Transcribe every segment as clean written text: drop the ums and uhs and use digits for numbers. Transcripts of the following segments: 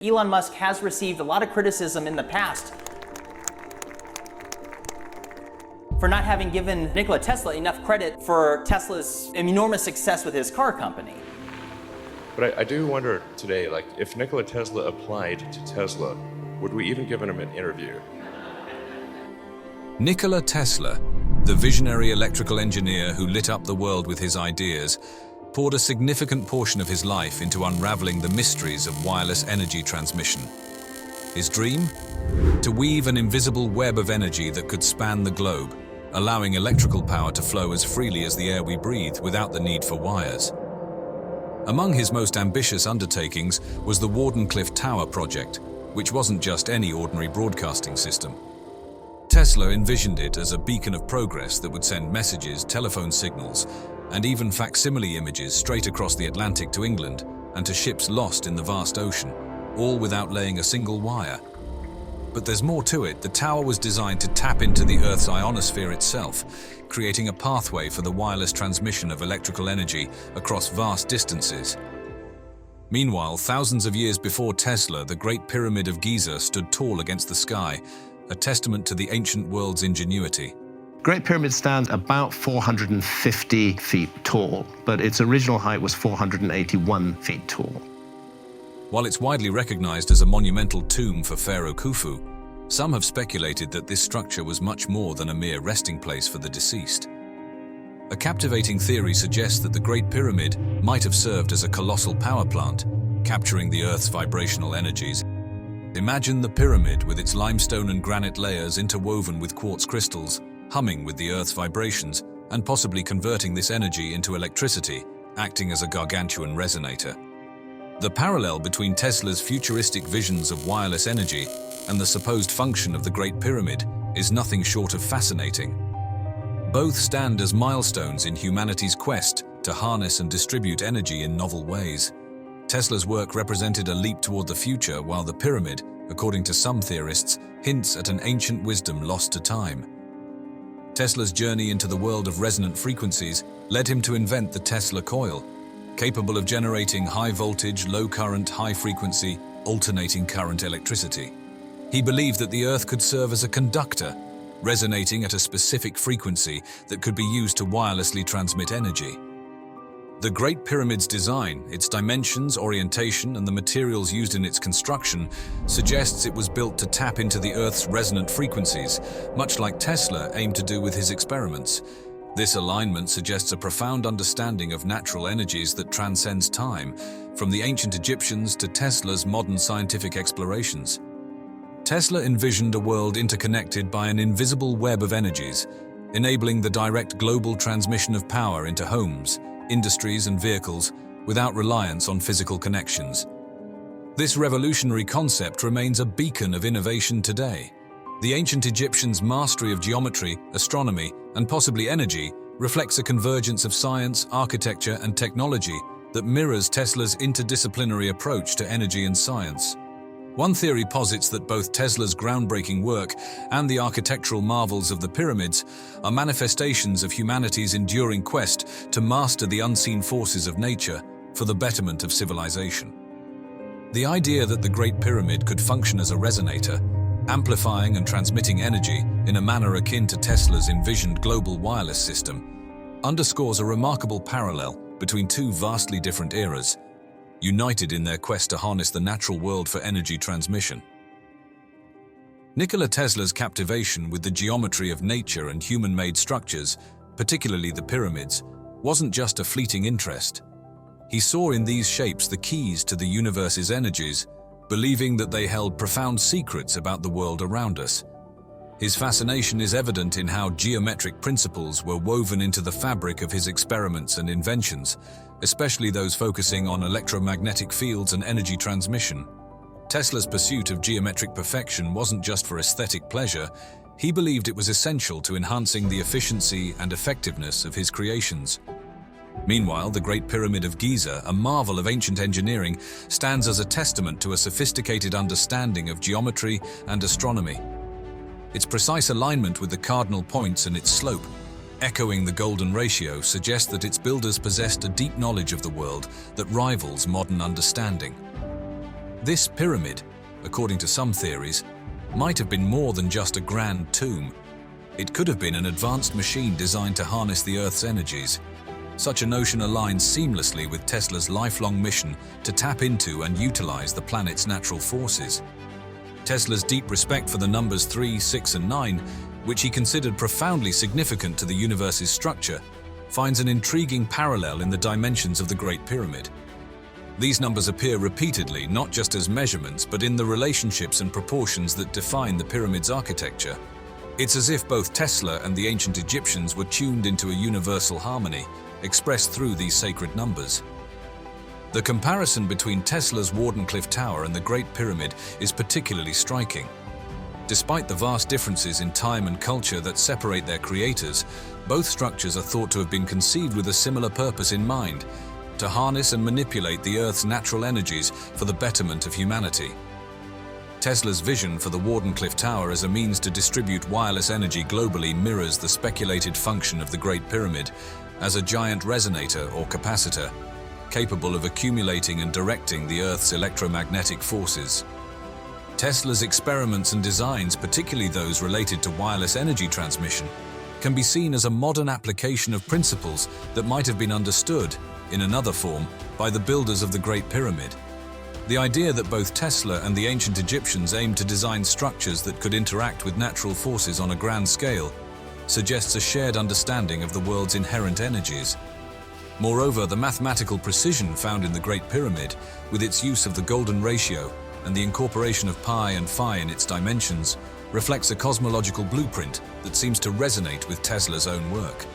Elon Musk has received a lot of criticism in the past for not having given Nikola Tesla enough credit for Tesla's enormous success with his car company. But I do wonder today, like, if Nikola Tesla applied to Tesla, would we even give him an interview? Nikola Tesla, the visionary electrical engineer who lit up the world with his ideas, poured a significant portion of his life into unraveling the mysteries of wireless energy transmission. His dream? To weave an invisible web of energy that could span the globe, allowing electrical power to flow as freely as the air we breathe without the need for wires. Among his most ambitious undertakings was the Wardenclyffe Tower project, which wasn't just any ordinary broadcasting system. Tesla envisioned it as a beacon of progress that would send messages, telephone signals, and even facsimile images straight across the Atlantic to England and to ships lost in the vast ocean, all without laying a single wire. But there's more to it. The tower was designed to tap into the Earth's ionosphere itself, creating a pathway for the wireless transmission of electrical energy across vast distances. Meanwhile, thousands of years before Tesla, the Great Pyramid of Giza stood tall against the sky, a testament to the ancient world's ingenuity. Great Pyramid stands about 450 feet tall, but its original height was 481 feet tall. While it's widely recognized as a monumental tomb for Pharaoh Khufu, some have speculated that this structure was much more than a mere resting place for the deceased. A captivating theory suggests that the Great Pyramid might have served as a colossal power plant, capturing the Earth's vibrational energies. Imagine the pyramid with its limestone and granite layers interwoven with quartz crystals, humming with the Earth's vibrations and possibly converting this energy into electricity, acting as a gargantuan resonator. The parallel between Tesla's futuristic visions of wireless energy and the supposed function of the Great Pyramid is nothing short of fascinating. Both stand as milestones in humanity's quest to harness and distribute energy in novel ways. Tesla's work represented a leap toward the future, while the pyramid, according to some theorists, hints at an ancient wisdom lost to time. Tesla's journey into the world of resonant frequencies led him to invent the Tesla coil, capable of generating high-voltage, low-current, high-frequency, alternating current electricity. He believed that the Earth could serve as a conductor, resonating at a specific frequency that could be used to wirelessly transmit energy. The Great Pyramid's design, its dimensions, orientation, and the materials used in its construction suggests it was built to tap into the Earth's resonant frequencies, much like Tesla aimed to do with his experiments. This alignment suggests a profound understanding of natural energies that transcends time, from the ancient Egyptians to Tesla's modern scientific explorations. Tesla envisioned a world interconnected by an invisible web of energies, enabling the direct global transmission of power into homes, industries, and vehicles without reliance on physical connections. This revolutionary concept remains a beacon of innovation today. The ancient Egyptians' mastery of geometry, astronomy, and possibly energy reflects a convergence of science, architecture, and technology that mirrors Tesla's interdisciplinary approach to energy and science. One theory posits that both Tesla's groundbreaking work and the architectural marvels of the pyramids are manifestations of humanity's enduring quest to master the unseen forces of nature for the betterment of civilization. The idea that the Great Pyramid could function as a resonator, amplifying and transmitting energy in a manner akin to Tesla's envisioned global wireless system, underscores a remarkable parallel between two vastly different eras, united in their quest to harness the natural world for energy transmission. Nikola Tesla's captivation with the geometry of nature and human-made structures, particularly the pyramids, wasn't just a fleeting interest. He saw in these shapes the keys to the universe's energies, believing that they held profound secrets about the world around us. His fascination is evident in how geometric principles were woven into the fabric of his experiments and inventions, especially those focusing on electromagnetic fields and energy transmission. Tesla's pursuit of geometric perfection wasn't just for aesthetic pleasure. He believed it was essential to enhancing the efficiency and effectiveness of his creations. Meanwhile, the Great Pyramid of Giza, a marvel of ancient engineering, stands as a testament to a sophisticated understanding of geometry and astronomy. Its precise alignment with the cardinal points and its slope, echoing the golden ratio, suggests that its builders possessed a deep knowledge of the world that rivals modern understanding. This pyramid, according to some theories, might have been more than just a grand tomb. It could have been an advanced machine designed to harness the Earth's energies. Such a notion aligns seamlessly with Tesla's lifelong mission to tap into and utilize the planet's natural forces. Tesla's deep respect for the numbers 3, 6, and 9, which he considered profoundly significant to the universe's structure, finds an intriguing parallel in the dimensions of the Great Pyramid. These numbers appear repeatedly not just as measurements, but in the relationships and proportions that define the pyramid's architecture. It's as if both Tesla and the ancient Egyptians were tuned into a universal harmony, expressed through these sacred numbers. The comparison between Tesla's Wardenclyffe Tower and the Great Pyramid is particularly striking. Despite the vast differences in time and culture that separate their creators, both structures are thought to have been conceived with a similar purpose in mind: to harness and manipulate the Earth's natural energies for the betterment of humanity. Tesla's vision for the Wardenclyffe Tower as a means to distribute wireless energy globally mirrors the speculated function of the Great Pyramid as a giant resonator or capacitor, capable of accumulating and directing the Earth's electromagnetic forces. Tesla's experiments and designs, particularly those related to wireless energy transmission, can be seen as a modern application of principles that might have been understood, in another form, by the builders of the Great Pyramid. The idea that both Tesla and the ancient Egyptians aimed to design structures that could interact with natural forces on a grand scale suggests a shared understanding of the world's inherent energies. Moreover, the mathematical precision found in the Great Pyramid, with its use of the golden ratio and the incorporation of pi and phi in its dimensions, reflects a cosmological blueprint that seems to resonate with Tesla's own work.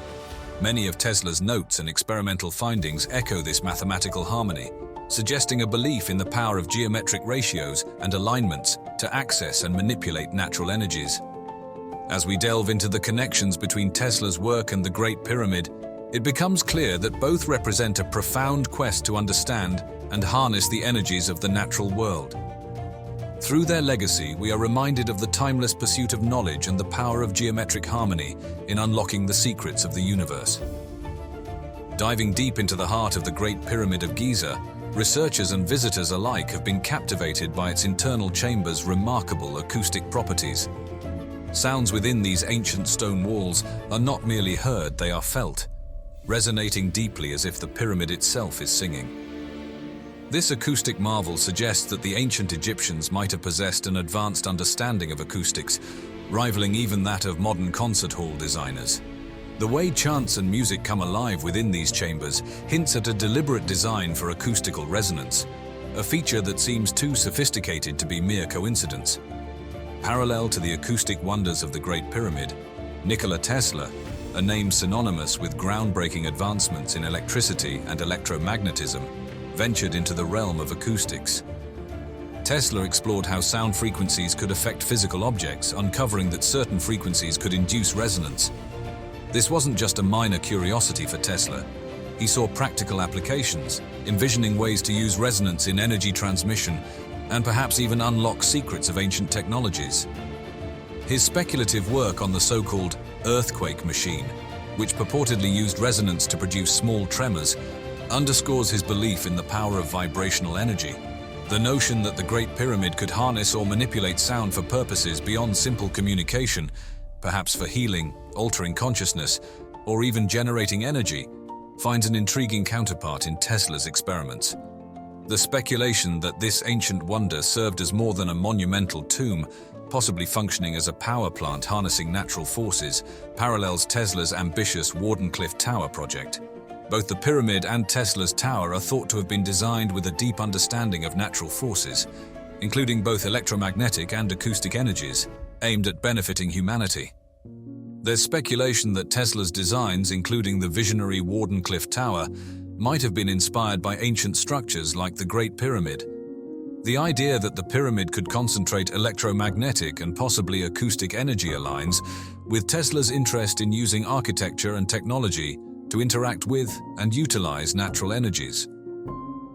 Many of Tesla's notes and experimental findings echo this mathematical harmony, suggesting a belief in the power of geometric ratios and alignments to access and manipulate natural energies. As we delve into the connections between Tesla's work and the Great Pyramid, it becomes clear that both represent a profound quest to understand and harness the energies of the natural world. Through their legacy, we are reminded of the timeless pursuit of knowledge and the power of geometric harmony in unlocking the secrets of the universe. Diving deep into the heart of the Great Pyramid of Giza, researchers and visitors alike have been captivated by its internal chambers' remarkable acoustic properties. Sounds within these ancient stone walls are not merely heard, they are felt, resonating deeply as if the pyramid itself is singing. This acoustic marvel suggests that the ancient Egyptians might have possessed an advanced understanding of acoustics, rivaling even that of modern concert hall designers. The way chants and music come alive within these chambers hints at a deliberate design for acoustical resonance, a feature that seems too sophisticated to be mere coincidence. Parallel to the acoustic wonders of the Great Pyramid, Nikola Tesla, a name synonymous with groundbreaking advancements in electricity and electromagnetism, ventured into the realm of acoustics. Tesla explored how sound frequencies could affect physical objects, uncovering that certain frequencies could induce resonance. This wasn't just a minor curiosity for Tesla. He saw practical applications, envisioning ways to use resonance in energy transmission and perhaps even unlock secrets of ancient technologies. His speculative work on the so-called earthquake machine, which purportedly used resonance to produce small tremors, underscores his belief in the power of vibrational energy. The notion that the Great Pyramid could harness or manipulate sound for purposes beyond simple communication, perhaps for healing, altering consciousness, or even generating energy, finds an intriguing counterpart in Tesla's experiments. The speculation that this ancient wonder served as more than a monumental tomb, possibly functioning as a power plant harnessing natural forces, parallels Tesla's ambitious Wardenclyffe Tower project. Both the pyramid and Tesla's tower are thought to have been designed with a deep understanding of natural forces, including both electromagnetic and acoustic energies, aimed at benefiting humanity. There's speculation that Tesla's designs, including the visionary Wardenclyffe Tower, might have been inspired by ancient structures like the Great Pyramid. The idea that the pyramid could concentrate electromagnetic and possibly acoustic energy aligns with Tesla's interest in using architecture and technology to interact with and utilize natural energies.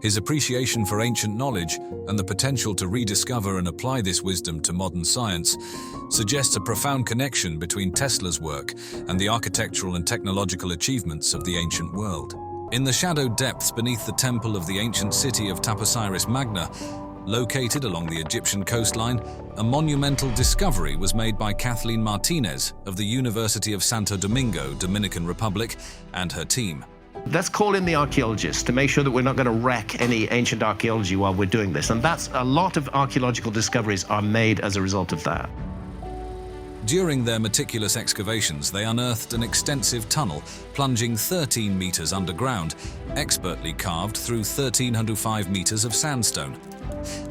His appreciation for ancient knowledge and the potential to rediscover and apply this wisdom to modern science suggests a profound connection between Tesla's work and the architectural and technological achievements of the ancient world. In the shadowed depths beneath the temple of the ancient city of Taposiris Magna, Located along the Egyptian coastline, a monumental discovery was made by Kathleen Martinez of the University of Santo Domingo, Dominican Republic, and her team. Let's call in the archaeologists to make sure that we're not going to wreck any ancient archaeology while we're doing this. And that's a lot of archaeological discoveries are made as a result of that. During their meticulous excavations, they unearthed an extensive tunnel plunging 13 meters underground, expertly carved through 1,305 meters of sandstone.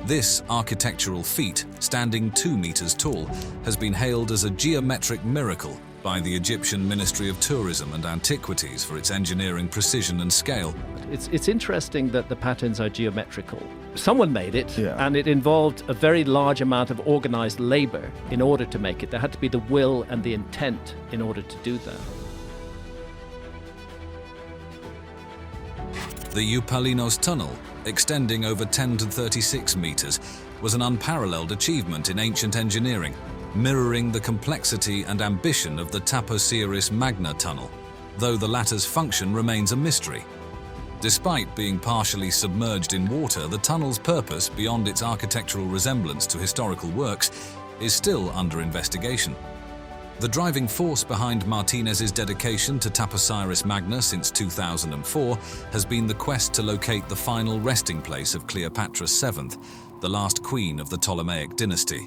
This architectural feat, standing 2 meters tall, has been hailed as a geometric miracle by the Egyptian Ministry of Tourism and Antiquities for its engineering precision and scale. It's interesting that the patterns are geometrical. Someone made it, and it involved a very large amount of organized labor in order to make it. There had to be the will and the intent in order to do that. The Eupalinos Tunnel, extending over 10 to 36 meters, was an unparalleled achievement in ancient engineering, mirroring the complexity and ambition of the Taposiris Magna tunnel, though the latter's function remains a mystery. Despite being partially submerged in water, the tunnel's purpose, beyond its architectural resemblance to historical works, is still under investigation. The driving force behind Martinez's dedication to Taposiris Magna since 2004 has been the quest to locate the final resting place of Cleopatra VII, the last queen of the Ptolemaic dynasty.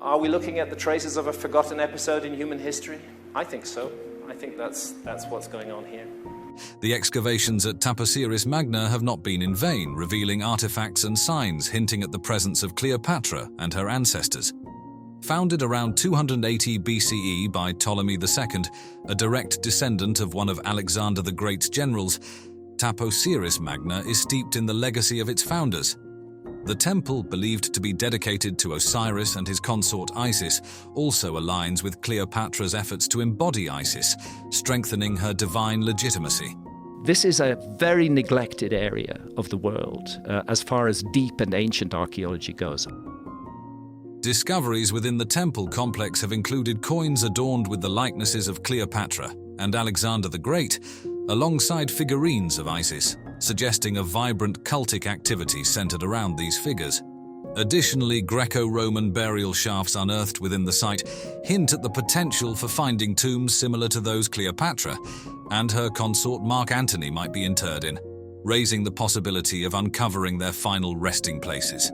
Are we looking at the traces of a forgotten episode in human history? I think so. I think that's what's going on here. The excavations at Taposiris Magna have not been in vain, revealing artifacts and signs hinting at the presence of Cleopatra and her ancestors. Founded around 280 BCE by Ptolemy II, a direct descendant of one of Alexander the Great's generals, Taposiris Magna is steeped in the legacy of its founders. The temple, believed to be dedicated to Osiris and his consort Isis, also aligns with Cleopatra's efforts to embody Isis, strengthening her divine legitimacy. This is a very neglected area of the world as far as deep and ancient archaeology goes. Discoveries within the temple complex have included coins adorned with the likenesses of Cleopatra and Alexander the Great, alongside figurines of Isis, suggesting a vibrant cultic activity centered around these figures. Additionally, Greco-Roman burial shafts unearthed within the site hint at the potential for finding tombs similar to those Cleopatra and her consort Mark Antony might be interred in, raising the possibility of uncovering their final resting places.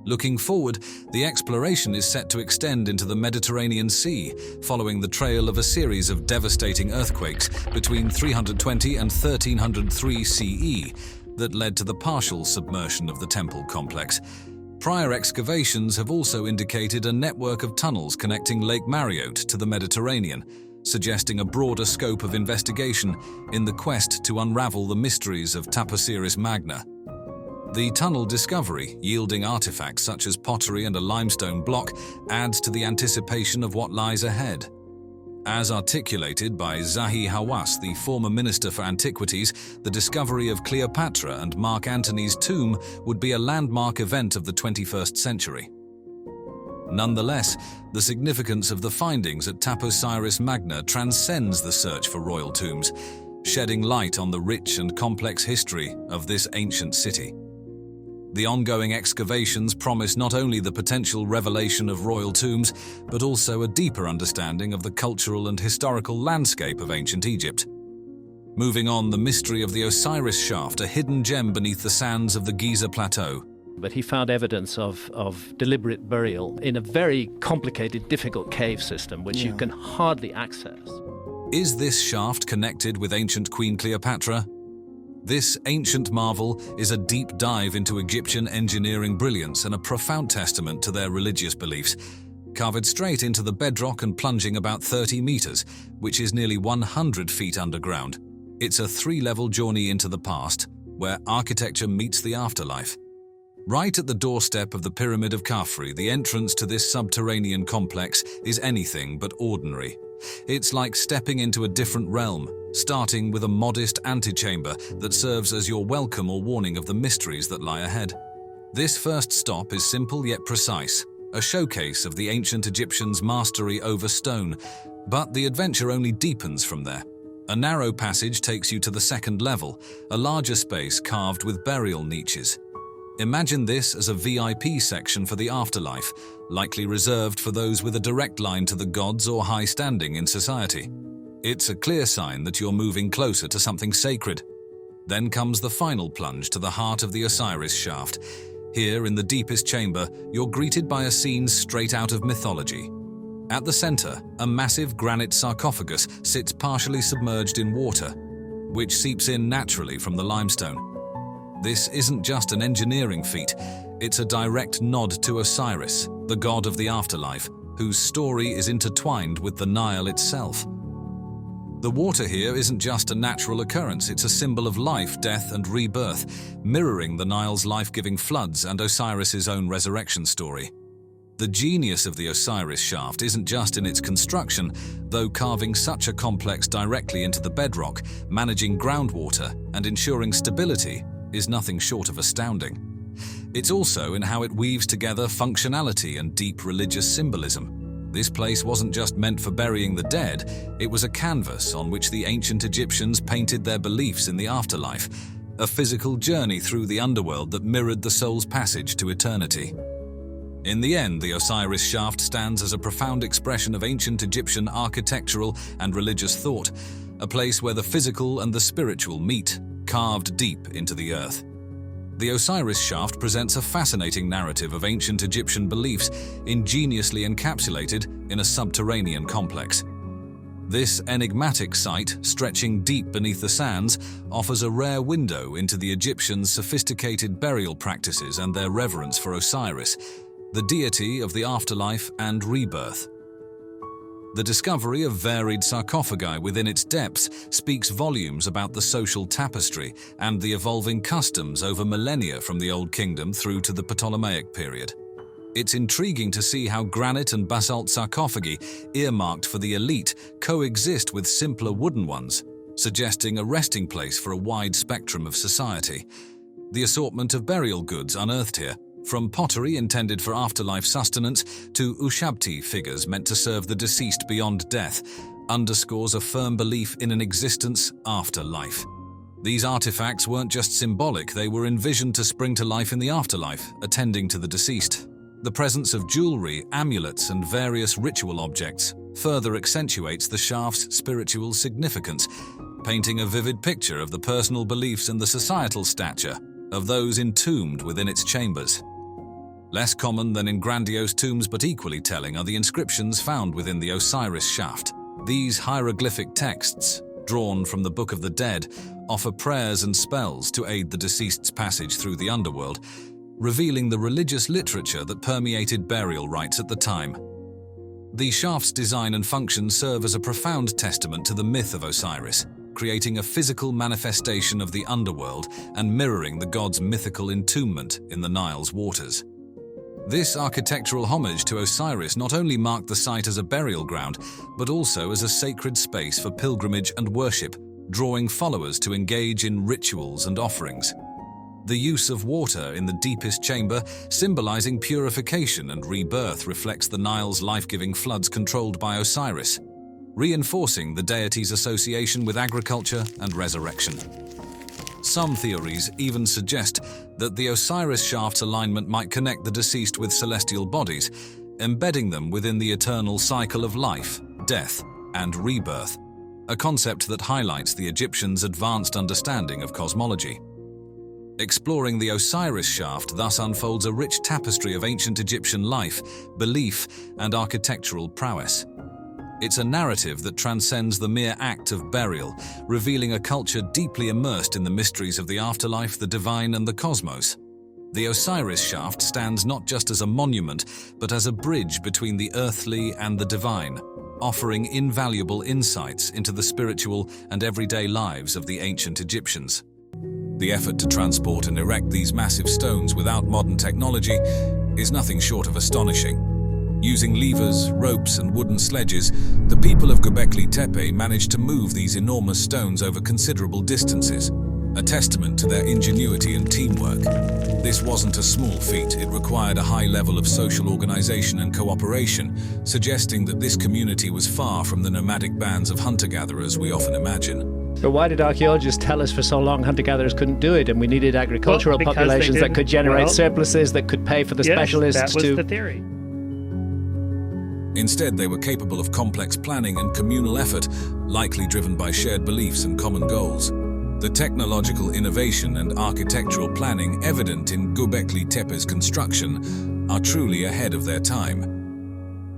Looking forward, the exploration is set to extend into the Mediterranean Sea, following the trail of a series of devastating earthquakes between 320 and 1303 CE that led to the partial submersion of the temple complex. Prior excavations have also indicated a network of tunnels connecting Lake Mariotte to the Mediterranean, suggesting a broader scope of investigation in the quest to unravel the mysteries of Taposiris Magna. The tunnel discovery, yielding artifacts such as pottery and a limestone block, adds to the anticipation of what lies ahead. As articulated by Zahi Hawass, the former Minister for Antiquities, the discovery of Cleopatra and Mark Antony's tomb would be a landmark event of the 21st century. Nonetheless, the significance of the findings at Taposiris Magna transcends the search for royal tombs, shedding light on the rich and complex history of this ancient city. The ongoing excavations promise not only the potential revelation of royal tombs, but also a deeper understanding of the cultural and historical landscape of ancient Egypt. Moving on, the mystery of the Osiris shaft, a hidden gem beneath the sands of the Giza Plateau. But he found evidence of deliberate burial in a very complicated, difficult cave system, which you can hardly access. Is this shaft connected with ancient Queen Cleopatra? This ancient marvel is a deep dive into Egyptian engineering brilliance and a profound testament to their religious beliefs. Carved straight into the bedrock and plunging about 30 meters, which is nearly 100 feet underground. It's a 3-level journey into the past, where architecture meets the afterlife. Right at the doorstep of the Pyramid of Khafre, the entrance to this subterranean complex is anything but ordinary. It's like stepping into a different realm, starting with a modest antechamber that serves as your welcome or warning of the mysteries that lie ahead. This first stop is simple yet precise, a showcase of the ancient Egyptians' mastery over stone, but the adventure only deepens from there. A narrow passage takes you to the second level, a larger space carved with burial niches. Imagine this as a VIP section for the afterlife, likely reserved for those with a direct line to the gods or high standing in society. It's a clear sign that you're moving closer to something sacred. Then comes the final plunge to the heart of the Osiris shaft. Here, in the deepest chamber, you're greeted by a scene straight out of mythology. At the center, a massive granite sarcophagus sits partially submerged in water, which seeps in naturally from the limestone. This isn't just an engineering feat, it's a direct nod to Osiris, the god of the afterlife, whose story is intertwined with the Nile itself. The water here isn't just a natural occurrence, it's a symbol of life, death, and rebirth, mirroring the Nile's life-giving floods and Osiris's own resurrection story. The genius of the Osiris shaft isn't just in its construction, though carving such a complex directly into the bedrock, managing groundwater, and ensuring stability is nothing short of astounding. It's also in how it weaves together functionality and deep religious symbolism. This place wasn't just meant for burying the dead, it was a canvas on which the ancient Egyptians painted their beliefs in the afterlife, a physical journey through the underworld that mirrored the soul's passage to eternity. In the end, the Osiris shaft stands as a profound expression of ancient Egyptian architectural and religious thought, a place where the physical and the spiritual meet, carved deep into the earth. The Osiris shaft presents a fascinating narrative of ancient Egyptian beliefs, ingeniously encapsulated in a subterranean complex. This enigmatic site, stretching deep beneath the sands, offers a rare window into the Egyptians' sophisticated burial practices and their reverence for Osiris, the deity of the afterlife and rebirth. The discovery of varied sarcophagi within its depths speaks volumes about the social tapestry and the evolving customs over millennia from the Old Kingdom through to the Ptolemaic period. It's intriguing to see how granite and basalt sarcophagi, earmarked for the elite, coexist with simpler wooden ones, suggesting a resting place for a wide spectrum of society. The assortment of burial goods unearthed here, from pottery intended for afterlife sustenance to ushabti figures meant to serve the deceased beyond death, underscores a firm belief in an existence after life. These artifacts weren't just symbolic, they were envisioned to spring to life in the afterlife, attending to the deceased. The presence of jewelry, amulets, and various ritual objects further accentuates the shaft's spiritual significance, painting a vivid picture of the personal beliefs and the societal stature of those entombed within its chambers. Less common than in grandiose tombs but equally telling are the inscriptions found within the Osiris shaft. These hieroglyphic texts, drawn from the Book of the Dead, offer prayers and spells to aid the deceased's passage through the underworld, revealing the religious literature that permeated burial rites at the time. The shaft's design and function serve as a profound testament to the myth of Osiris, creating a physical manifestation of the underworld and mirroring the god's mythical entombment in the Nile's waters. This architectural homage to Osiris not only marked the site as a burial ground, but also as a sacred space for pilgrimage and worship, drawing followers to engage in rituals and offerings. The use of water in the deepest chamber, symbolizing purification and rebirth, reflects the Nile's life-giving floods controlled by Osiris, reinforcing the deity's association with agriculture and resurrection. Some theories even suggest that the Osiris shaft's alignment might connect the deceased with celestial bodies, embedding them within the eternal cycle of life, death, and rebirth, a concept that highlights the Egyptians' advanced understanding of cosmology. Exploring the Osiris shaft thus unfolds a rich tapestry of ancient Egyptian life, belief, and architectural prowess. It's a narrative that transcends the mere act of burial, revealing a culture deeply immersed in the mysteries of the afterlife, the divine, and the cosmos. The Osiris shaft stands not just as a monument, but as a bridge between the earthly and the divine, offering invaluable insights into the spiritual and everyday lives of the ancient Egyptians. The effort to transport and erect these massive stones without modern technology is nothing short of astonishing. Using levers, ropes, and wooden sledges, the people of Gobekli Tepe managed to move these enormous stones over considerable distances, a testament to their ingenuity and teamwork. This wasn't a small feat, it required a high level of social organization and cooperation, suggesting that this community was far from the nomadic bands of hunter-gatherers we often imagine. But why did archaeologists tell us for so long hunter-gatherers couldn't do it, and we needed agricultural because populations that could generate well, surpluses that could pay for the specialists that was to... the theory. Instead, they were capable of complex planning and communal effort, likely driven by shared beliefs and common goals. The technological innovation and architectural planning evident in Gobekli Tepe's construction are truly ahead of their time.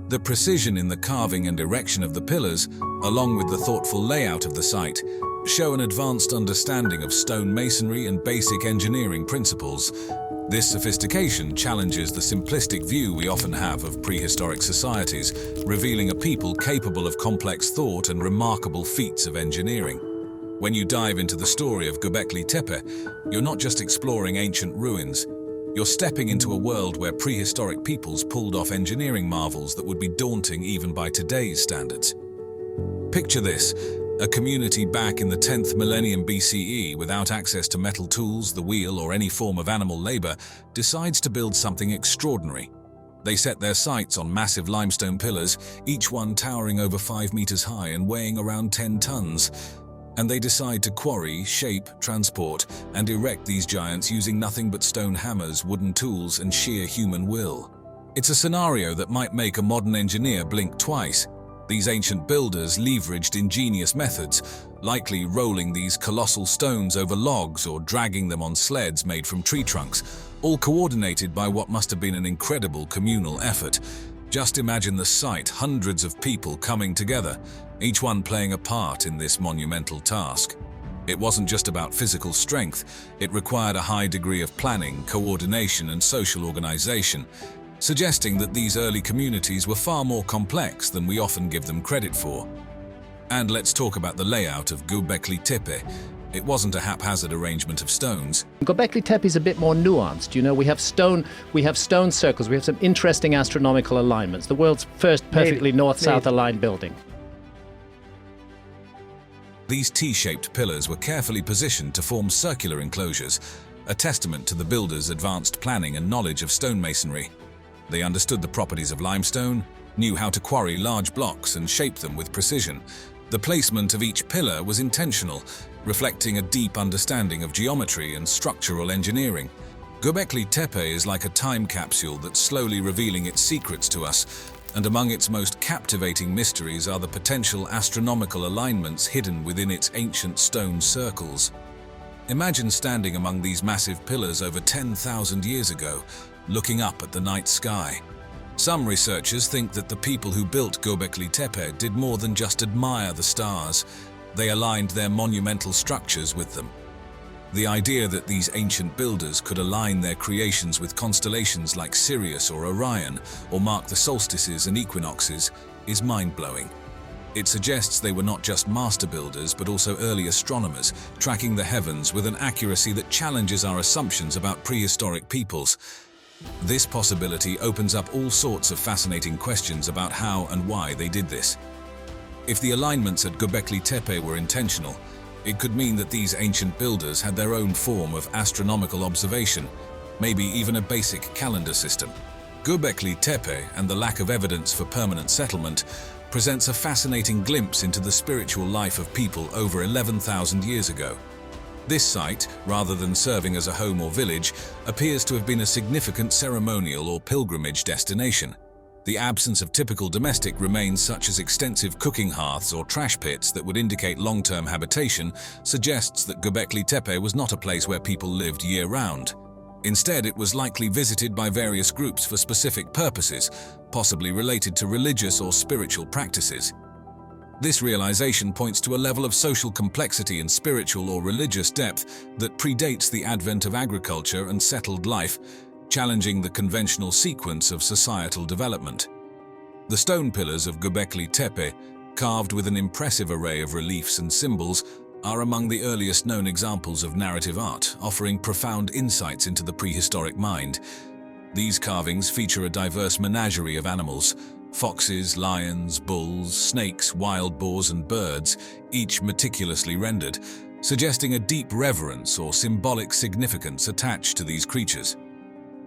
The precision in the carving and erection of the pillars, along with the thoughtful layout of the site, show an advanced understanding of stone masonry and basic engineering principles. This sophistication challenges the simplistic view we often have of prehistoric societies, revealing a people capable of complex thought and remarkable feats of engineering. When you dive into the story of Gobekli Tepe, you're not just exploring ancient ruins. You're stepping into a world where prehistoric peoples pulled off engineering marvels that would be daunting even by today's standards. Picture this: a community back in the 10th millennium BCE, without access to metal tools, the wheel, or any form of animal labor, decides to build something extraordinary. They set their sights on massive limestone pillars, each one towering over 5 meters high and weighing around 10 tons. And they decide to quarry, shape, transport, and erect these giants using nothing but stone hammers, wooden tools, and sheer human will. It's a scenario that might make a modern engineer blink twice. These ancient builders leveraged ingenious methods, likely rolling these colossal stones over logs or dragging them on sleds made from tree trunks, all coordinated by what must have been an incredible communal effort. Just imagine the sight: hundreds of people coming together, each one playing a part in this monumental task. It wasn't just about physical strength, it required a high degree of planning, coordination, and social organization, suggesting that these early communities were far more complex than we often give them credit for. And let's talk about the layout of Gobekli Tepe. It wasn't a haphazard arrangement of stones. Gobekli Tepe is a bit more nuanced. You know, we have stone circles, we have some interesting astronomical alignments. The world's first perfectly north-south aligned building. These T-shaped pillars were carefully positioned to form circular enclosures, a testament to the builders' advanced planning and knowledge of stonemasonry. They understood the properties of limestone, knew how to quarry large blocks and shape them with precision. The placement of each pillar was intentional, reflecting a deep understanding of geometry and structural engineering. Gobekli Tepe is like a time capsule that's slowly revealing its secrets to us, and among its most captivating mysteries are the potential astronomical alignments hidden within its ancient stone circles. Imagine standing among these massive pillars over 10,000 years ago, looking up at the night sky. Some researchers think that the people who built Gobekli Tepe did more than just admire the stars. They aligned their monumental structures with them. The idea that these ancient builders could align their creations with constellations like Sirius or Orion, or mark the solstices and equinoxes, is mind-blowing. It suggests they were not just master builders, but also early astronomers, tracking the heavens with an accuracy that challenges our assumptions about prehistoric peoples. This possibility opens up all sorts of fascinating questions about how and why they did this. If the alignments at Gobekli Tepe were intentional, it could mean that these ancient builders had their own form of astronomical observation, maybe even a basic calendar system. Gobekli Tepe and the lack of evidence for permanent settlement presents a fascinating glimpse into the spiritual life of people over 11,000 years ago. This site, rather than serving as a home or village, appears to have been a significant ceremonial or pilgrimage destination. The absence of typical domestic remains, such as extensive cooking hearths or trash pits that would indicate long-term habitation, suggests that Gobekli Tepe was not a place where people lived year-round. Instead, it was likely visited by various groups for specific purposes, possibly related to religious or spiritual practices. This realization points to a level of social complexity and spiritual or religious depth that predates the advent of agriculture and settled life, challenging the conventional sequence of societal development. The stone pillars of Gobekli Tepe, carved with an impressive array of reliefs and symbols, are among the earliest known examples of narrative art, offering profound insights into the prehistoric mind. These carvings feature a diverse menagerie of animals: foxes, lions, bulls, snakes, wild boars, and birds, each meticulously rendered, suggesting a deep reverence or symbolic significance attached to these creatures.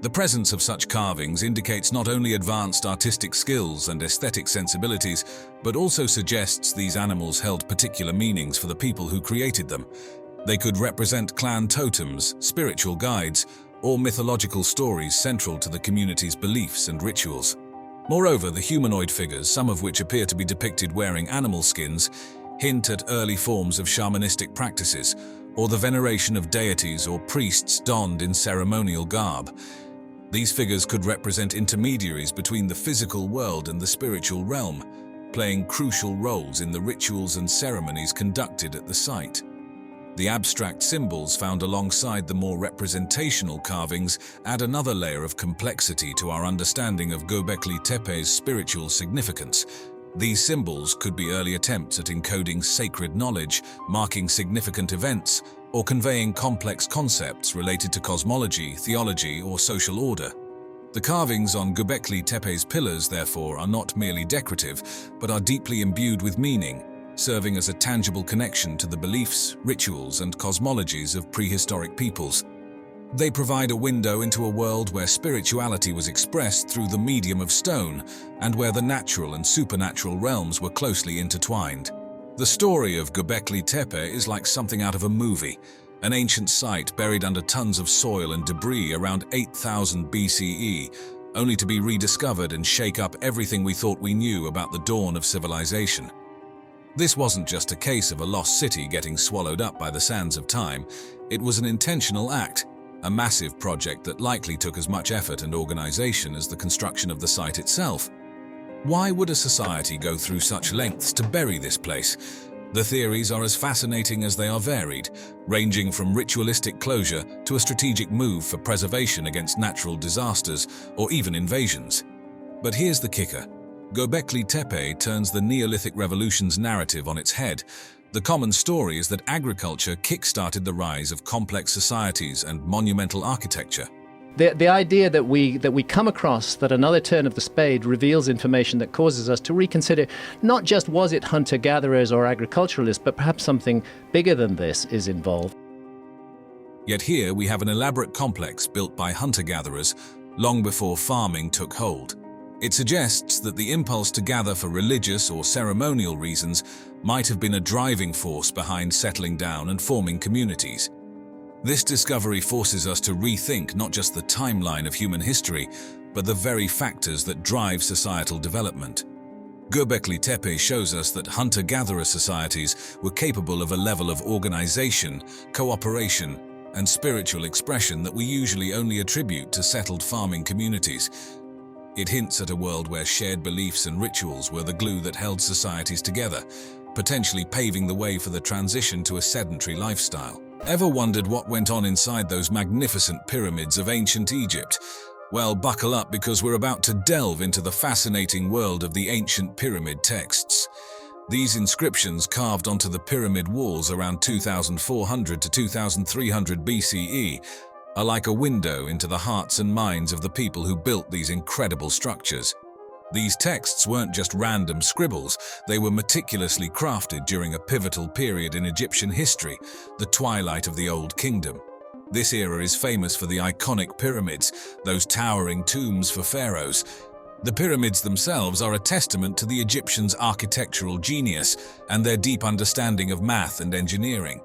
The presence of such carvings indicates not only advanced artistic skills and aesthetic sensibilities, but also suggests these animals held particular meanings for the people who created them. They could represent clan totems, spiritual guides, or mythological stories central to the community's beliefs and rituals. Moreover, the humanoid figures, some of which appear to be depicted wearing animal skins, hint at early forms of shamanistic practices, or the veneration of deities or priests donned in ceremonial garb. These figures could represent intermediaries between the physical world and the spiritual realm, playing crucial roles in the rituals and ceremonies conducted at the site. The abstract symbols found alongside the more representational carvings add another layer of complexity to our understanding of Gobekli Tepe's spiritual significance. These symbols could be early attempts at encoding sacred knowledge, marking significant events, or conveying complex concepts related to cosmology, theology, or social order. The carvings on Gobekli Tepe's pillars, therefore, are not merely decorative, but are deeply imbued with meaning, serving as a tangible connection to the beliefs, rituals, and cosmologies of prehistoric peoples. They provide a window into a world where spirituality was expressed through the medium of stone, and where the natural and supernatural realms were closely intertwined. The story of Gobekli Tepe is like something out of a movie, an ancient site buried under tons of soil and debris around 8000 BCE, only to be rediscovered and shake up everything we thought we knew about the dawn of civilization. This wasn't just a case of a lost city getting swallowed up by the sands of time. It was an intentional act, a massive project that likely took as much effort and organization as the construction of the site itself. Why would a society go through such lengths to bury this place? The theories are as fascinating as they are varied, ranging from ritualistic closure to a strategic move for preservation against natural disasters or even invasions. But here's the kicker. Gobekli Tepe turns the Neolithic Revolution's narrative on its head. The common story is that agriculture kick-started the rise of complex societies and monumental architecture. The idea that we come across that another turn of the spade reveals information that causes us to reconsider not just was it hunter-gatherers or agriculturalists, but perhaps something bigger than this is involved. Yet here we have an elaborate complex built by hunter-gatherers long before farming took hold. It suggests that the impulse to gather for religious or ceremonial reasons might have been a driving force behind settling down and forming communities. This discovery forces us to rethink not just the timeline of human history, but the very factors that drive societal development. Gobekli Tepe shows us that hunter-gatherer societies were capable of a level of organization, cooperation, and spiritual expression that we usually only attribute to settled farming communities. It hints at a world where shared beliefs and rituals were the glue that held societies together, potentially paving the way for the transition to a sedentary lifestyle. Ever wondered what went on inside those magnificent pyramids of ancient Egypt? Well, buckle up because we're about to delve into the fascinating world of the ancient pyramid texts. These inscriptions carved onto the pyramid walls around 2400 to 2300 BCE are like a window into the hearts and minds of the people who built these incredible structures. These texts weren't just random scribbles, they were meticulously crafted during a pivotal period in Egyptian history, the twilight of the Old Kingdom. This era is famous for the iconic pyramids, those towering tombs for pharaohs. The pyramids themselves are a testament to the Egyptians' architectural genius and their deep understanding of math and engineering.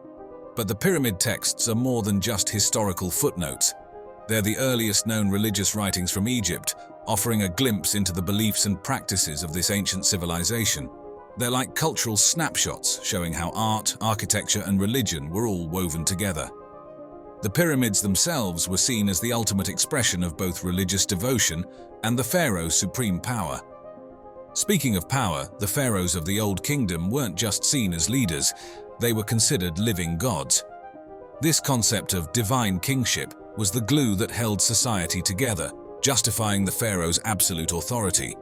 But the pyramid texts are more than just historical footnotes. They're the earliest known religious writings from Egypt, offering a glimpse into the beliefs and practices of this ancient civilization. They're like cultural snapshots, showing how art, architecture, and religion were all woven together. The pyramids themselves were seen as the ultimate expression of both religious devotion and the pharaoh's supreme power. Speaking of power, the pharaohs of the Old Kingdom weren't just seen as leaders, they were considered living gods. This concept of divine kingship was the glue that held society together, justifying the pharaoh's absolute authority.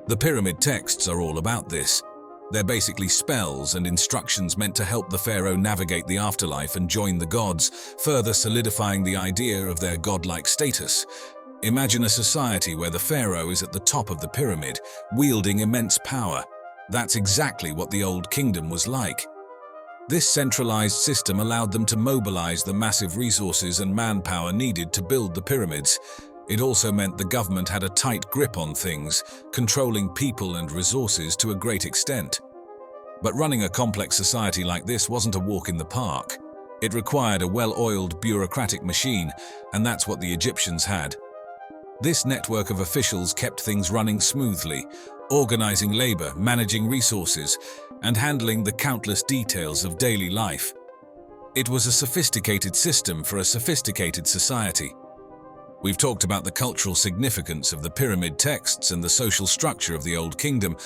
The pyramid texts are all about this. They're basically spells and instructions meant to help the pharaoh navigate the afterlife and join the gods, further solidifying the idea of their godlike status. Imagine a society where the pharaoh is at the top of the pyramid, wielding immense power. That's exactly what the Old Kingdom was like. This centralized system allowed them to mobilize the massive resources and manpower needed to build the pyramids. It also meant the government had a tight grip on things, controlling people and resources to a great extent. But running a complex society like this wasn't a walk in the park. It required a well-oiled bureaucratic machine, and that's what the Egyptians had. This network of officials kept things running smoothly, organizing labor, managing resources, and handling the countless details of daily life. It was a sophisticated system for a sophisticated society. We've talked about the cultural significance of the pyramid texts and the social structure of the Old Kingdom,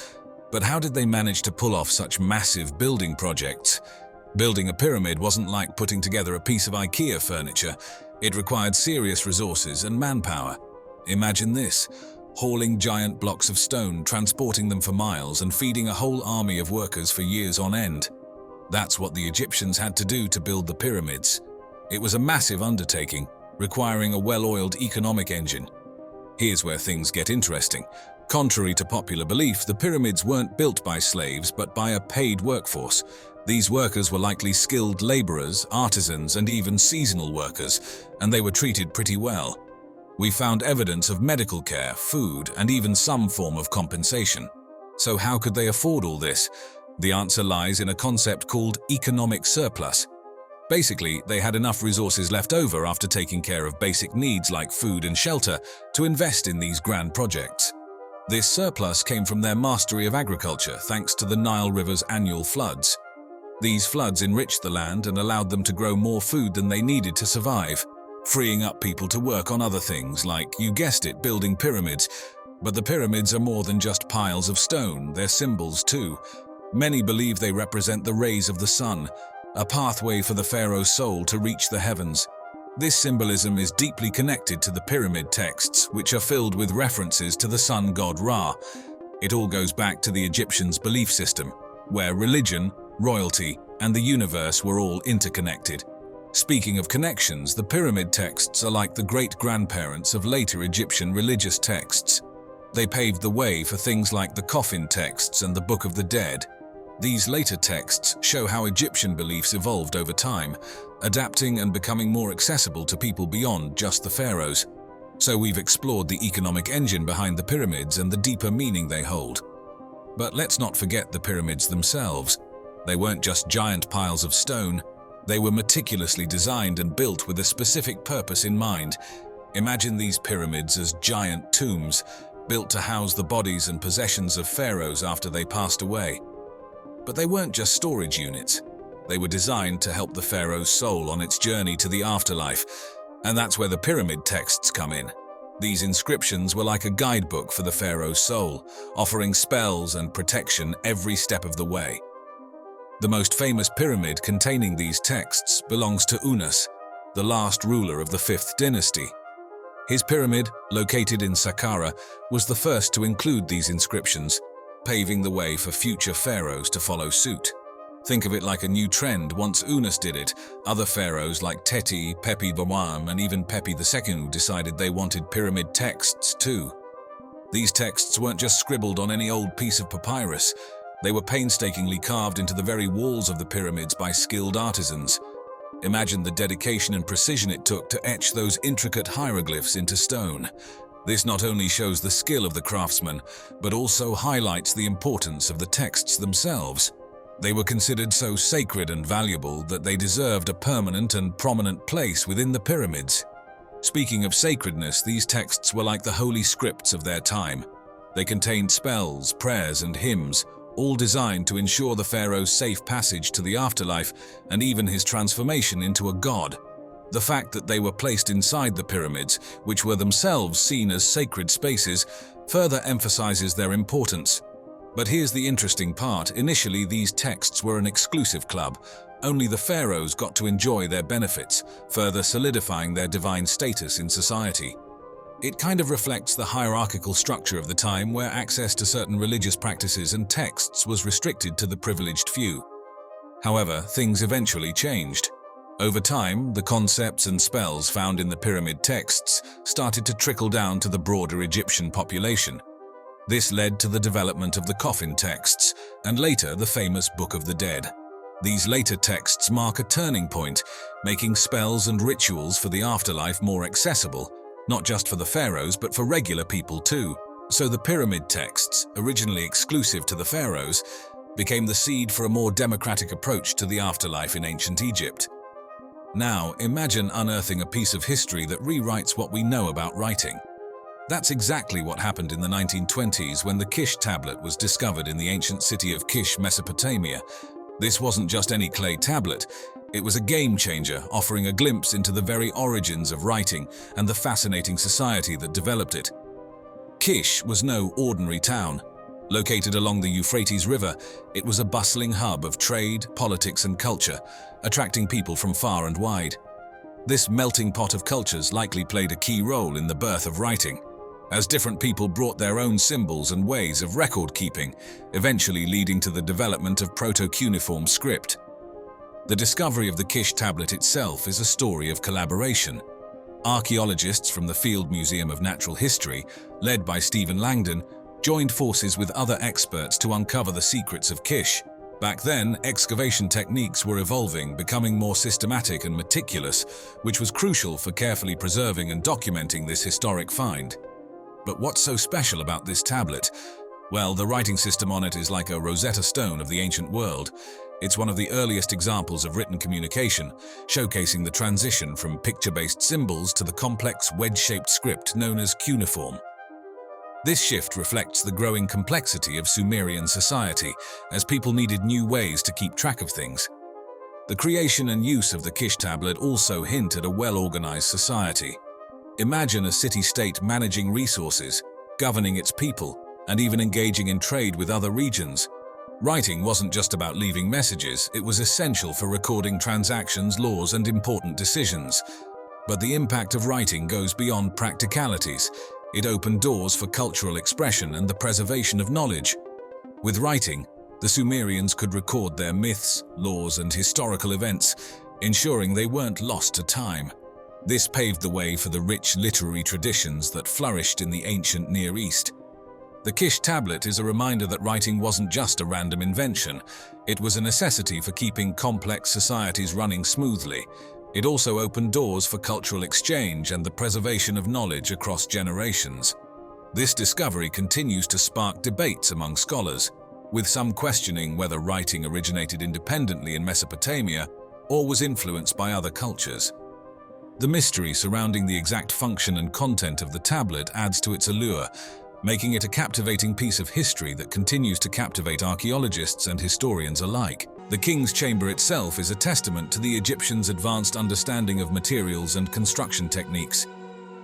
but how did they manage to pull off such massive building projects? Building a pyramid wasn't like putting together a piece of IKEA furniture. It required serious resources and manpower. Imagine this: hauling giant blocks of stone, transporting them for miles, and feeding a whole army of workers for years on end. That's what the Egyptians had to do to build the pyramids. It was a massive undertaking, requiring a well-oiled economic engine. Here's where things get interesting. Contrary to popular belief, the pyramids weren't built by slaves, but by a paid workforce. These workers were likely skilled laborers, artisans, and even seasonal workers, and they were treated pretty well. We found evidence of medical care, food, and even some form of compensation. So how could they afford all this? The answer lies in a concept called economic surplus. Basically, they had enough resources left over after taking care of basic needs like food and shelter to invest in these grand projects. This surplus came from their mastery of agriculture thanks to the Nile River's annual floods. These floods enriched the land and allowed them to grow more food than they needed to survive, freeing up people to work on other things like, you guessed it, building pyramids. But the pyramids are more than just piles of stone, they're symbols too. Many believe they represent the rays of the sun, a pathway for the pharaoh's soul to reach the heavens. This symbolism is deeply connected to the pyramid texts, which are filled with references to the sun god Ra. It all goes back to the Egyptians' belief system, where religion, royalty, and the universe were all interconnected. Speaking of connections, the pyramid texts are like the great-grandparents of later Egyptian religious texts. They paved the way for things like the coffin texts and the Book of the Dead. These later texts show how Egyptian beliefs evolved over time, adapting and becoming more accessible to people beyond just the pharaohs. So we've explored the economic engine behind the pyramids and the deeper meaning they hold. But let's not forget the pyramids themselves. They weren't just giant piles of stone. They were meticulously designed and built with a specific purpose in mind. Imagine these pyramids as giant tombs, built to house the bodies and possessions of pharaohs after they passed away. But they weren't just storage units. They were designed to help the pharaoh's soul on its journey to the afterlife, and that's where the pyramid texts come in. These inscriptions were like a guidebook for the pharaoh's soul, offering spells and protection every step of the way. The most famous pyramid containing these texts belongs to Unas, the last ruler of the 5th dynasty. His pyramid, located in Saqqara, was the first to include these inscriptions, paving the way for future pharaohs to follow suit. Think of it like a new trend. Once Unas did it, other pharaohs like Teti, Pepi I, and even Pepi II decided they wanted pyramid texts too. These texts weren't just scribbled on any old piece of papyrus. They were painstakingly carved into the very walls of the pyramids by skilled artisans. Imagine the dedication and precision it took to etch those intricate hieroglyphs into stone. This not only shows the skill of the craftsman, but also highlights the importance of the texts themselves. They were considered so sacred and valuable that they deserved a permanent and prominent place within the pyramids. Speaking of sacredness, these texts were like the holy scripts of their time. They contained spells, prayers, and hymns, all designed to ensure the pharaoh's safe passage to the afterlife and even his transformation into a god. The fact that they were placed inside the pyramids, which were themselves seen as sacred spaces, further emphasizes their importance. But here's the interesting part. Initially, these texts were an exclusive club. Only the pharaohs got to enjoy their benefits, further solidifying their divine status in society. It kind of reflects the hierarchical structure of the time, where access to certain religious practices and texts was restricted to the privileged few. However, things eventually changed. Over time, the concepts and spells found in the pyramid texts started to trickle down to the broader Egyptian population. This led to the development of the coffin texts, and later the famous Book of the Dead. These later texts mark a turning point, making spells and rituals for the afterlife more accessible, not just for the pharaohs, but for regular people too. So the pyramid texts, originally exclusive to the pharaohs, became the seed for a more democratic approach to the afterlife in ancient Egypt. Now, imagine unearthing a piece of history that rewrites what we know about writing. That's exactly what happened in the 1920s when the Kish tablet was discovered in the ancient city of Kish, Mesopotamia. This wasn't just any clay tablet. It was a game changer, offering a glimpse into the very origins of writing and the fascinating society that developed it. Kish was no ordinary town. Located along the Euphrates River, it was a bustling hub of trade, politics, and culture, attracting people from far and wide. This melting pot of cultures likely played a key role in the birth of writing, as different people brought their own symbols and ways of record-keeping, eventually leading to the development of proto-cuneiform script. The discovery of the Kish tablet itself is a story of collaboration. Archaeologists from the Field Museum of Natural History, led by Stephen Langdon, joined forces with other experts to uncover the secrets of Kish. Back then, excavation techniques were evolving, becoming more systematic and meticulous, which was crucial for carefully preserving and documenting this historic find. But what's so special about this tablet? Well, the writing system on it is like a Rosetta Stone of the ancient world. It's one of the earliest examples of written communication, showcasing the transition from picture-based symbols to the complex wedge-shaped script known as cuneiform. This shift reflects the growing complexity of Sumerian society, as people needed new ways to keep track of things. The creation and use of the Kish tablet also hint at a well-organized society. Imagine a city-state managing resources, governing its people, and even engaging in trade with other regions. Writing wasn't just about leaving messages, it was essential for recording transactions, laws, and important decisions. But the impact of writing goes beyond practicalities. It opened doors for cultural expression and the preservation of knowledge. With writing, the Sumerians could record their myths, laws, and historical events, ensuring they weren't lost to time. This paved the way for the rich literary traditions that flourished in the ancient Near East. The Kish tablet is a reminder that writing wasn't just a random invention. It was a necessity for keeping complex societies running smoothly. It also opened doors for cultural exchange and the preservation of knowledge across generations. This discovery continues to spark debates among scholars, with some questioning whether writing originated independently in Mesopotamia or was influenced by other cultures. The mystery surrounding the exact function and content of the tablet adds to its allure, making it a captivating piece of history that continues to captivate archaeologists and historians alike. The king's chamber itself is a testament to the Egyptians' advanced understanding of materials and construction techniques.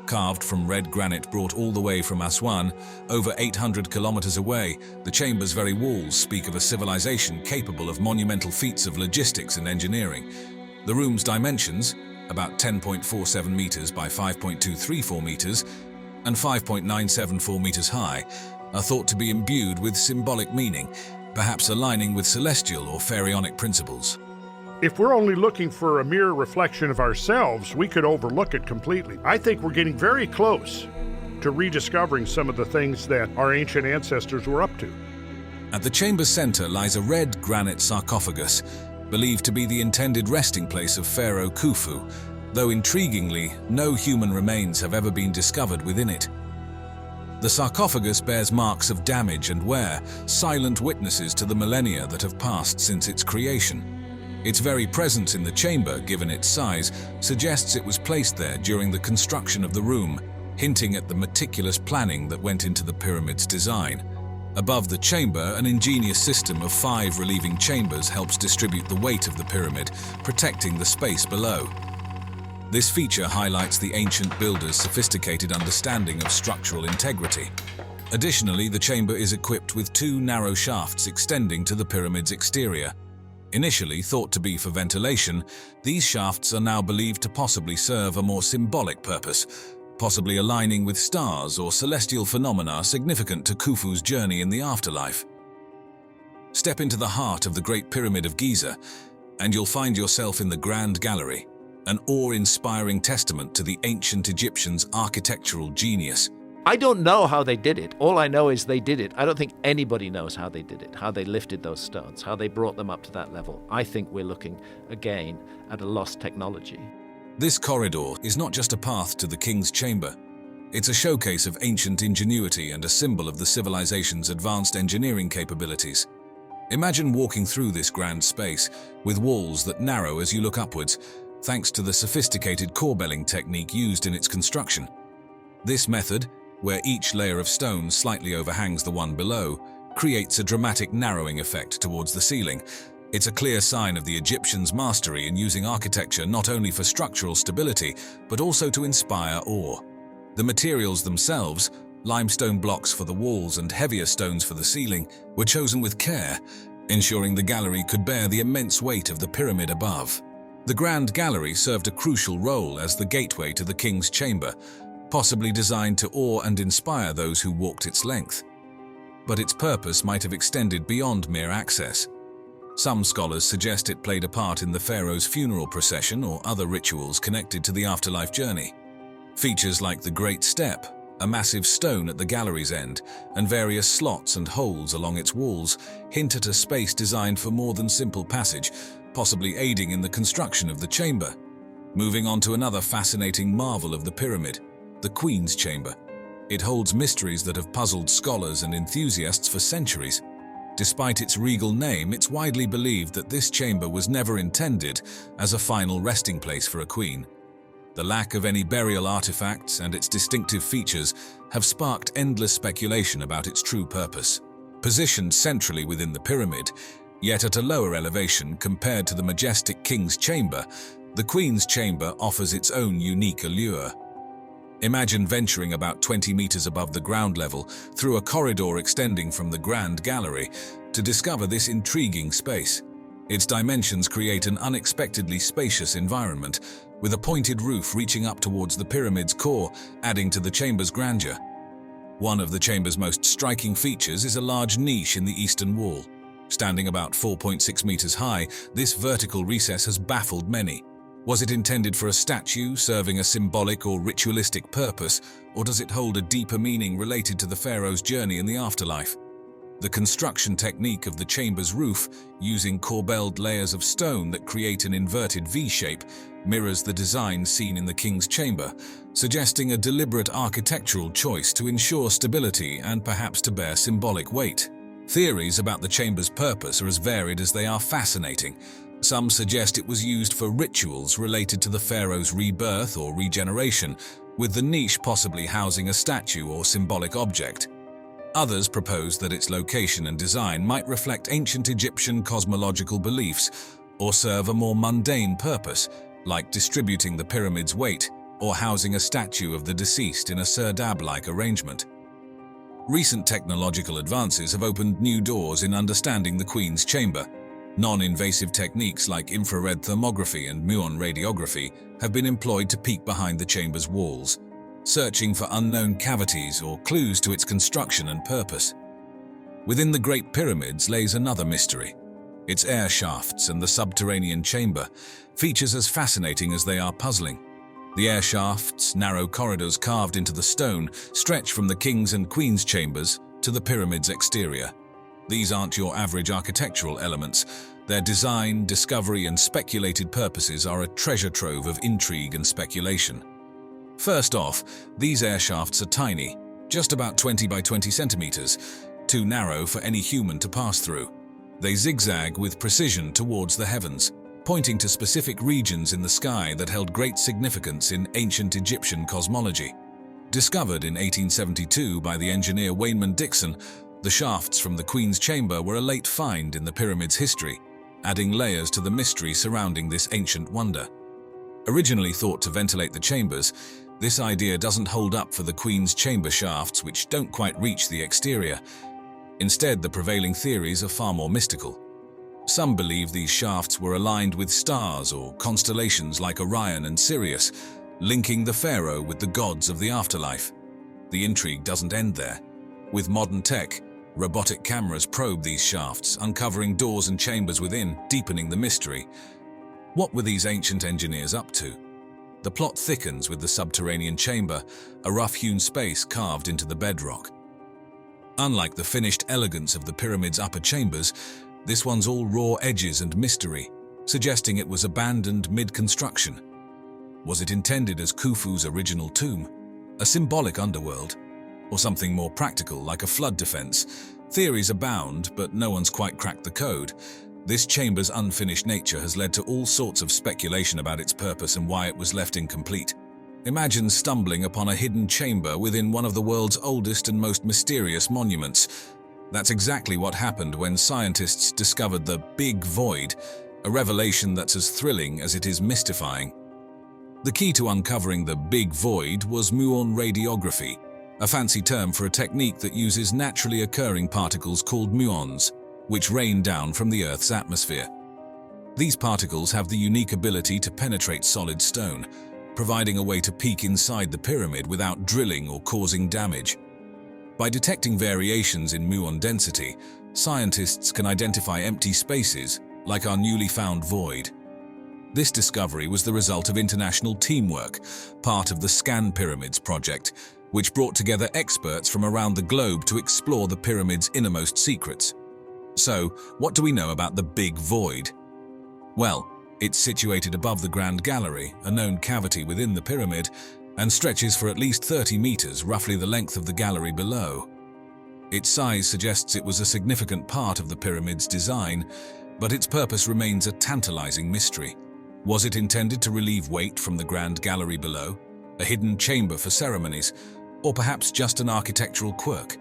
Carved from red granite brought all the way from Aswan, over 800 kilometers away, the chamber's very walls speak of a civilization capable of monumental feats of logistics and engineering. The room's dimensions, about 10.47 meters by 5.234 meters, and 5.974 meters high, are thought to be imbued with symbolic meaning, perhaps aligning with celestial or pharaonic principles. If we're only looking for a mere reflection of ourselves, we could overlook it completely. I think we're getting very close to rediscovering some of the things that our ancient ancestors were up to. At the chamber's center lies a red granite sarcophagus, believed to be the intended resting place of Pharaoh Khufu, though intriguingly, no human remains have ever been discovered within it. The sarcophagus bears marks of damage and wear, silent witnesses to the millennia that have passed since its creation. Its very presence in the chamber, given its size, suggests it was placed there during the construction of the room, hinting at the meticulous planning that went into the pyramid's design. Above the chamber, an ingenious system of 5 relieving chambers helps distribute the weight of the pyramid, protecting the space below. This feature highlights the ancient builders' sophisticated understanding of structural integrity. Additionally, the chamber is equipped with 2 narrow shafts extending to the pyramid's exterior. Initially thought to be for ventilation, these shafts are now believed to possibly serve a more symbolic purpose, possibly aligning with stars or celestial phenomena significant to Khufu's journey in the afterlife. Step into the heart of the Great Pyramid of Giza, and you'll find yourself in the Grand Gallery, an awe-inspiring testament to the ancient Egyptians' architectural genius. I don't know how they did it. All I know is they did it. I don't think anybody knows how they did it, how they lifted those stones, how they brought them up to that level. I think we're looking, again, at a lost technology. This corridor is not just a path to the king's chamber. It's a showcase of ancient ingenuity and a symbol of the civilization's advanced engineering capabilities. Imagine walking through this grand space, with walls that narrow as you look upwards, thanks to the sophisticated corbelling technique used in its construction. This method, where each layer of stone slightly overhangs the one below, creates a dramatic narrowing effect towards the ceiling. It's a clear sign of the Egyptians' mastery in using architecture not only for structural stability, but also to inspire awe. The materials themselves, limestone blocks for the walls and heavier stones for the ceiling, were chosen with care, ensuring the gallery could bear the immense weight of the pyramid above. The Grand Gallery served a crucial role as the gateway to the king's chamber, possibly designed to awe and inspire those who walked its length. But its purpose might have extended beyond mere access. Some scholars suggest it played a part in the pharaoh's funeral procession or other rituals connected to the afterlife journey. Features like the Great Step, a massive stone at the gallery's end, and various slots and holes along its walls hint at a space designed for more than simple passage, possibly aiding in the construction of the chamber. Moving on to another fascinating marvel of the pyramid, the Queen's Chamber. It holds mysteries that have puzzled scholars and enthusiasts for centuries. Despite its regal name, it's widely believed that this chamber was never intended as a final resting place for a queen. The lack of any burial artifacts and its distinctive features have sparked endless speculation about its true purpose. Positioned centrally within the pyramid, yet at a lower elevation compared to the majestic king's chamber, the Queen's Chamber offers its own unique allure. Imagine venturing about 20 meters above the ground level through a corridor extending from the Grand Gallery to discover this intriguing space. Its dimensions create an unexpectedly spacious environment, with a pointed roof reaching up towards the pyramid's core, adding to the chamber's grandeur. One of the chamber's most striking features is a large niche in the eastern wall. Standing about 4.6 meters high, this vertical recess has baffled many. Was it intended for a statue serving a symbolic or ritualistic purpose, or does it hold a deeper meaning related to the pharaoh's journey in the afterlife? The construction technique of the chamber's roof, using corbelled layers of stone that create an inverted V-shape, mirrors the design seen in the king's chamber, suggesting a deliberate architectural choice to ensure stability and perhaps to bear symbolic weight. Theories about the chamber's purpose are as varied as they are fascinating. Some suggest it was used for rituals related to the pharaoh's rebirth or regeneration, with the niche possibly housing a statue or symbolic object. Others propose that its location and design might reflect ancient Egyptian cosmological beliefs or serve a more mundane purpose, like distributing the pyramid's weight or housing a statue of the deceased in a serdab-like arrangement. Recent technological advances have opened new doors in understanding the Queen's Chamber. Non-invasive techniques like infrared thermography and muon radiography have been employed to peek behind the chamber's walls, searching for unknown cavities or clues to its construction and purpose. Within the Great Pyramids lays another mystery. Its air shafts and the subterranean chamber, features as fascinating as they are puzzling. The air shafts, narrow corridors carved into the stone, stretch from the king's and queen's chambers to the pyramid's exterior. These aren't your average architectural elements. Their design, discovery, and speculated purposes are a treasure trove of intrigue and speculation. First off, these air shafts are tiny, just about 20 by 20 centimeters, too narrow for any human to pass through. They zigzag with precision towards the heavens, pointing to specific regions in the sky that held great significance in ancient Egyptian cosmology. Discovered in 1872 by the engineer Wayman Dixon, the shafts from the Queen's Chamber were a late find in the pyramid's history, adding layers to the mystery surrounding this ancient wonder. Originally thought to ventilate the chambers, this idea doesn't hold up for the Queen's Chamber shafts, which don't quite reach the exterior. Instead, the prevailing theories are far more mystical. Some believe these shafts were aligned with stars or constellations like Orion and Sirius, linking the pharaoh with the gods of the afterlife. The intrigue doesn't end there. With modern tech, robotic cameras probe these shafts, uncovering doors and chambers within, deepening the mystery. What were these ancient engineers up to? The plot thickens with the subterranean chamber, a rough-hewn space carved into the bedrock. Unlike the finished elegance of the pyramid's upper chambers, this one's all raw edges and mystery, suggesting it was abandoned mid-construction. Was it intended as Khufu's original tomb? A symbolic underworld? Or something more practical, like a flood defense? Theories abound, but no one's quite cracked the code. This chamber's unfinished nature has led to all sorts of speculation about its purpose and why it was left incomplete. Imagine stumbling upon a hidden chamber within one of the world's oldest and most mysterious monuments. That's exactly what happened when scientists discovered the Big Void, a revelation that's as thrilling as it is mystifying. The key to uncovering the Big Void was muon radiography, a fancy term for a technique that uses naturally occurring particles called muons, which rain down from the Earth's atmosphere. These particles have the unique ability to penetrate solid stone, providing a way to peek inside the pyramid without drilling or causing damage. By detecting variations in muon density, scientists can identify empty spaces, like our newly found void. This discovery was the result of international teamwork, part of the Scan Pyramids project, which brought together experts from around the globe to explore the pyramid's innermost secrets. So, what do we know about the Big Void? Well, it's situated above the Grand Gallery, a known cavity within the pyramid, and stretches for at least 30 meters, roughly the length of the gallery below. Its size suggests it was a significant part of the pyramid's design, but its purpose remains a tantalizing mystery. Was it intended to relieve weight from the Grand Gallery below, a hidden chamber for ceremonies, or perhaps just an architectural quirk?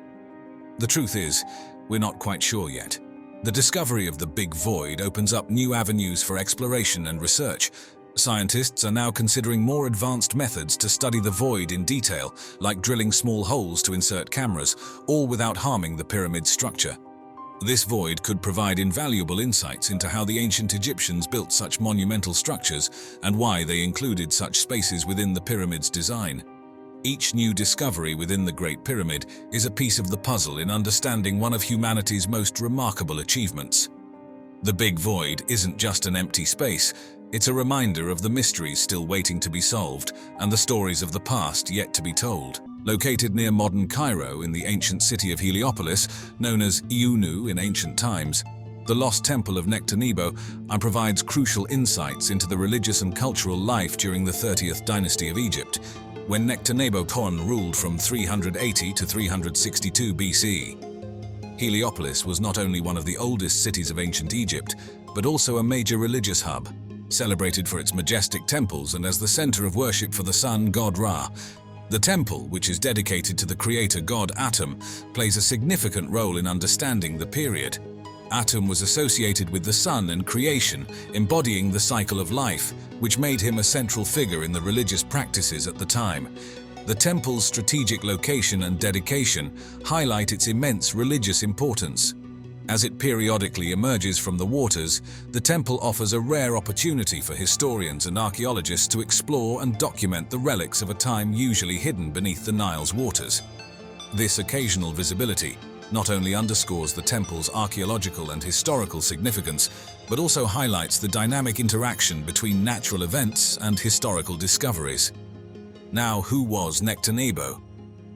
The truth is, we're not quite sure yet. The discovery of the Big Void opens up new avenues for exploration and research. Scientists are now considering more advanced methods to study the void in detail, like drilling small holes to insert cameras, all without harming the pyramid's structure. This void could provide invaluable insights into how the ancient Egyptians built such monumental structures and why they included such spaces within the pyramid's design. Each new discovery within the Great Pyramid is a piece of the puzzle in understanding one of humanity's most remarkable achievements. The Big Void isn't just an empty space, it's a reminder of the mysteries still waiting to be solved and the stories of the past yet to be told. Located near modern Cairo in the ancient city of Heliopolis, known as Iunu in ancient times, the lost temple of Nectanebo I provides crucial insights into the religious and cultural life during the 30th dynasty of Egypt, when Nectanebo I ruled from 380 to 362 BC. Heliopolis was not only one of the oldest cities of ancient Egypt, but also a major religious hub, celebrated for its majestic temples and as the center of worship for the sun god Ra. The temple, which is dedicated to the creator god Atum, plays a significant role in understanding the period. Atum was associated with the sun and creation, embodying the cycle of life, which made him a central figure in the religious practices at the time. The temple's strategic location and dedication highlight its immense religious importance. As it periodically emerges from the waters, the temple offers a rare opportunity for historians and archaeologists to explore and document the relics of a time usually hidden beneath the Nile's waters. This occasional visibility not only underscores the temple's archaeological and historical significance, but also highlights the dynamic interaction between natural events and historical discoveries. Now, who was Nectanebo?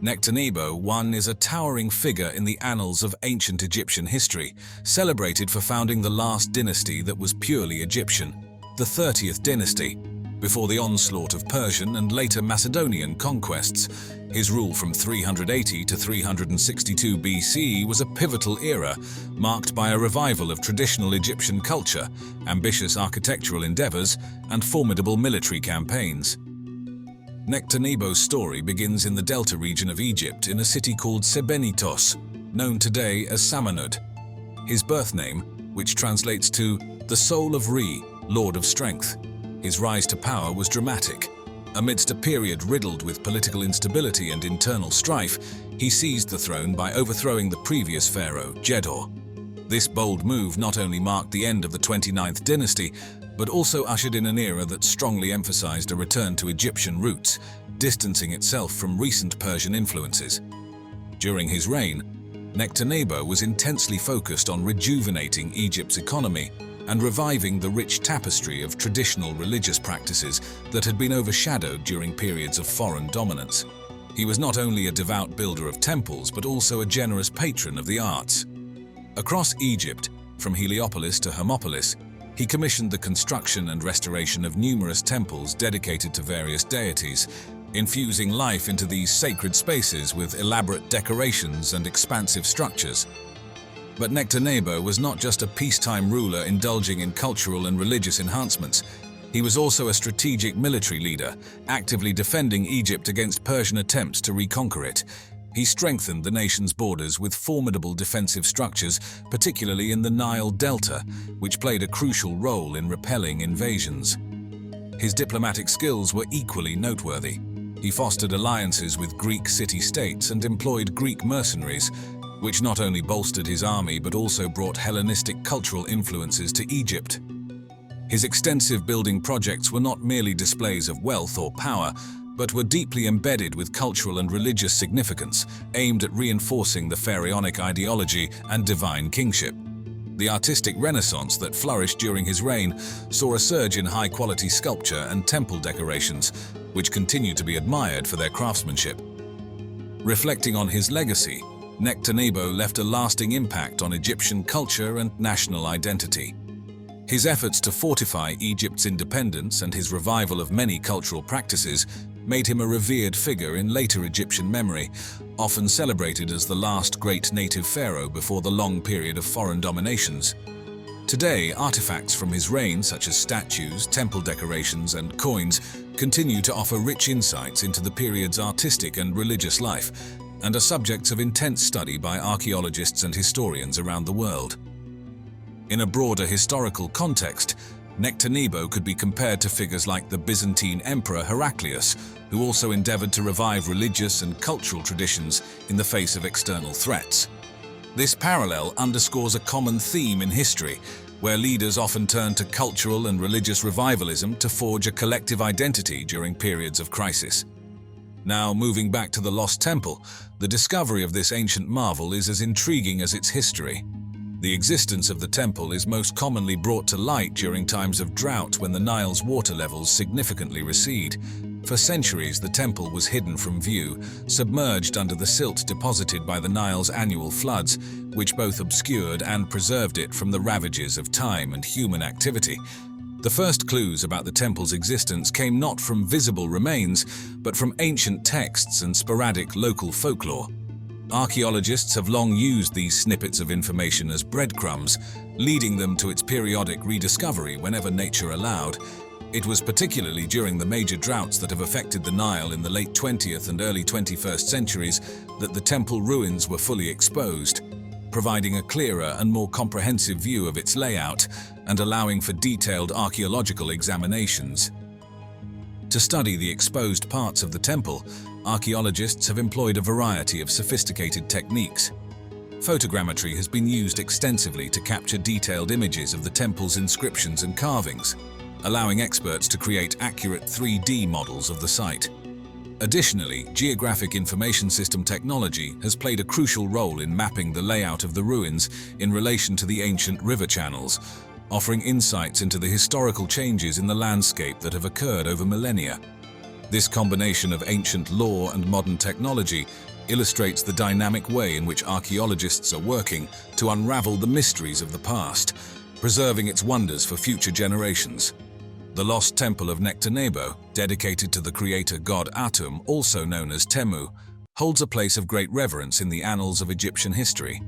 Nectanebo I is a towering figure in the annals of ancient Egyptian history, celebrated for founding the last dynasty that was purely Egyptian, the 30th dynasty. Before the onslaught of Persian and later Macedonian conquests, his rule from 380 to 362 BC was a pivotal era, marked by a revival of traditional Egyptian culture, ambitious architectural endeavors, and formidable military campaigns. Nectanebo's story begins in the delta region of Egypt in a city called Sebennytos, known today as Samanud. His birth name, which translates to the soul of Re, Lord of Strength. His rise to power was dramatic. Amidst a period riddled with political instability and internal strife, he seized the throne by overthrowing the previous pharaoh, Jedor. This bold move not only marked the end of the 29th dynasty, but also ushered in an era that strongly emphasized a return to Egyptian roots, distancing itself from recent Persian influences. During his reign, Nectanebo was intensely focused on rejuvenating Egypt's economy and reviving the rich tapestry of traditional religious practices that had been overshadowed during periods of foreign dominance. He was not only a devout builder of temples, but also a generous patron of the arts. Across Egypt, from Heliopolis to Hermopolis, he commissioned the construction and restoration of numerous temples dedicated to various deities, infusing life into these sacred spaces with elaborate decorations and expansive structures. But Nectanebo was not just a peacetime ruler indulging in cultural and religious enhancements. He was also a strategic military leader, actively defending Egypt against Persian attempts to reconquer it. He strengthened the nation's borders with formidable defensive structures, particularly in the Nile Delta, which played a crucial role in repelling invasions. His diplomatic skills were equally noteworthy. He fostered alliances with Greek city-states and employed Greek mercenaries, which not only bolstered his army but also brought Hellenistic cultural influences to Egypt. His extensive building projects were not merely displays of wealth or power, but were deeply embedded with cultural and religious significance, aimed at reinforcing the pharaonic ideology and divine kingship. The artistic renaissance that flourished during his reign saw a surge in high-quality sculpture and temple decorations, which continue to be admired for their craftsmanship. Reflecting on his legacy, Nectanebo left a lasting impact on Egyptian culture and national identity. His efforts to fortify Egypt's independence and his revival of many cultural practices made him a revered figure in later Egyptian memory, often celebrated as the last great native pharaoh before the long period of foreign dominations. Today, artifacts from his reign, such as statues, temple decorations, and coins, continue to offer rich insights into the period's artistic and religious life, and are subjects of intense study by archaeologists and historians around the world. In a broader historical context, Nectanebo could be compared to figures like the Byzantine Emperor Heraclius, who also endeavored to revive religious and cultural traditions in the face of external threats. This parallel underscores a common theme in history, where leaders often turn to cultural and religious revivalism to forge a collective identity during periods of crisis. Now, moving back to the Lost Temple, the discovery of this ancient marvel is as intriguing as its history. The existence of the temple is most commonly brought to light during times of drought when the Nile's water levels significantly recede. For centuries, the temple was hidden from view, submerged under the silt deposited by the Nile's annual floods, which both obscured and preserved it from the ravages of time and human activity. The first clues about the temple's existence came not from visible remains, but from ancient texts and sporadic local folklore. Archaeologists have long used these snippets of information as breadcrumbs, leading them to its periodic rediscovery whenever nature allowed. It was particularly during the major droughts that have affected the Nile in the late 20th and early 21st centuries that the temple ruins were fully exposed, providing a clearer and more comprehensive view of its layout and allowing for detailed archaeological examinations. To study the exposed parts of the temple, archaeologists have employed a variety of sophisticated techniques. Photogrammetry has been used extensively to capture detailed images of the temple's inscriptions and carvings, allowing experts to create accurate 3D models of the site. Additionally, geographic information system technology has played a crucial role in mapping the layout of the ruins in relation to the ancient river channels, offering insights into the historical changes in the landscape that have occurred over millennia. This combination of ancient lore and modern technology illustrates the dynamic way in which archaeologists are working to unravel the mysteries of the past, preserving its wonders for future generations. The lost temple of Nectanebo, dedicated to the creator god Atum, also known as Temu, holds a place of great reverence in the annals of Egyptian history.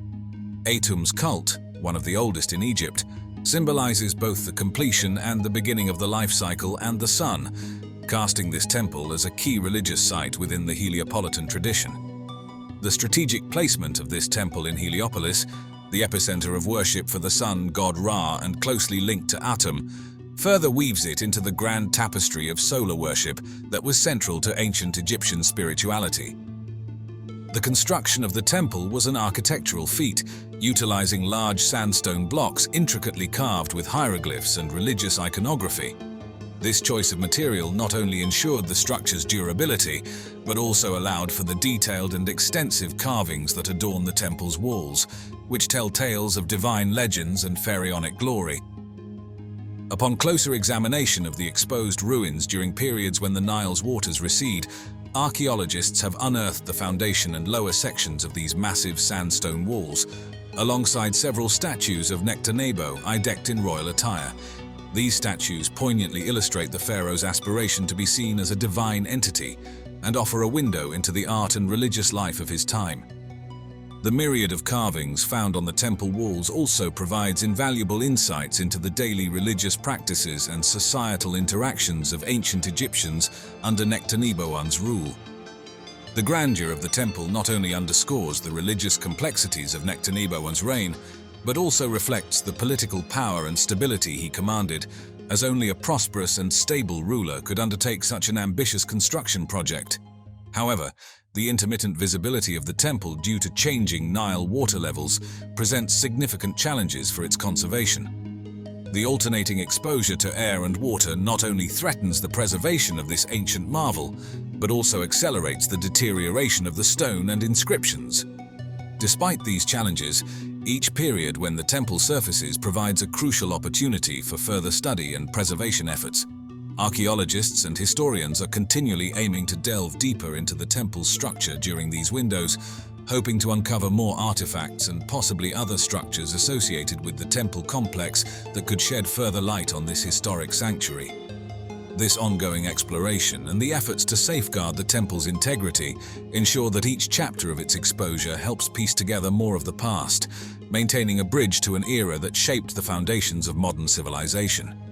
Atum's cult, one of the oldest in Egypt, symbolizes both the completion and the beginning of the life cycle and the sun, casting this temple as a key religious site within the Heliopolitan tradition. The strategic placement of this temple in Heliopolis, the epicenter of worship for the sun god Ra and closely linked to Atum, further weaves it into the grand tapestry of solar worship that was central to ancient Egyptian spirituality. The construction of the temple was an architectural feat, utilizing large sandstone blocks intricately carved with hieroglyphs and religious iconography. This choice of material not only ensured the structure's durability, but also allowed for the detailed and extensive carvings that adorn the temple's walls, which tell tales of divine legends and pharaonic glory. Upon closer examination of the exposed ruins during periods when the Nile's waters recede, archaeologists have unearthed the foundation and lower sections of these massive sandstone walls, alongside several statues of Nectanebo I decked in royal attire. These statues poignantly illustrate the pharaoh's aspiration to be seen as a divine entity, and offer a window into the art and religious life of his time. The myriad of carvings found on the temple walls also provides invaluable insights into the daily religious practices and societal interactions of ancient Egyptians under Nectanebo I's rule. The grandeur of the temple not only underscores the religious complexities of Nectanebo I's reign, but also reflects the political power and stability he commanded, as only a prosperous and stable ruler could undertake such an ambitious construction project. However, the intermittent visibility of the temple due to changing Nile water levels presents significant challenges for its conservation. The alternating exposure to air and water not only threatens the preservation of this ancient marvel, but also accelerates the deterioration of the stone and inscriptions. Despite these challenges, each period when the temple surfaces provides a crucial opportunity for further study and preservation efforts. Archaeologists and historians are continually aiming to delve deeper into the temple's structure during these windows, hoping to uncover more artifacts and possibly other structures associated with the temple complex that could shed further light on this historic sanctuary. This ongoing exploration and the efforts to safeguard the temple's integrity ensure that each chapter of its exposure helps piece together more of the past, maintaining a bridge to an era that shaped the foundations of modern civilization.